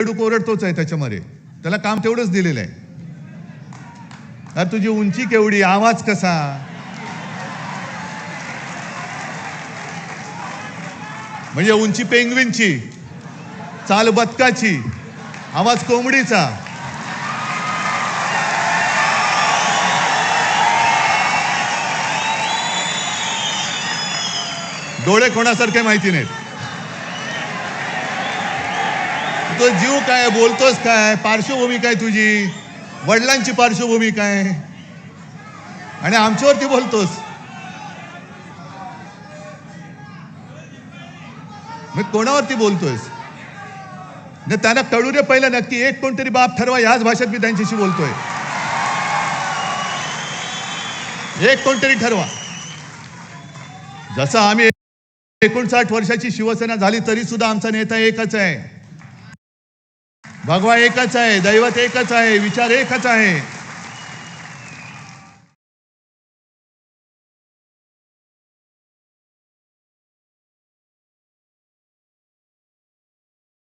बेडूक ओरडतोच आहे त्याच्यामध्ये, त्याला काम तेवढंच दिलेलं आहे. अरे तुझी उंची केवढी, आवाज कसा, म्हणजे उंची पेंग्विनची, चाल बदकाची, आवाज कोंबडीचा. डोळे कोणासारखे माहिती नाहीत. तो जीव काय, बोलतोस काय, पार्श्वभूमी काय तुझी, वडिलांची पार्श्वभूमी काय, आणि आमच्यावरती बोलतोस. मी कोणावरती बोलतोयस? त्यांना कळू दे पहिलं नक्की, एक कोणतरी बाप ठरवा. याच भाषेत मी त्यांच्याशी बोलतोय. एक कोणतरी ठरवा. जसं आम्ही 59 वर्षाची शिवसेना झाली तरी सुद्धा आमचा नेता एकच आहे, भगवा एकच आहे, दैवत एकच आहे, विचार एकच आहे.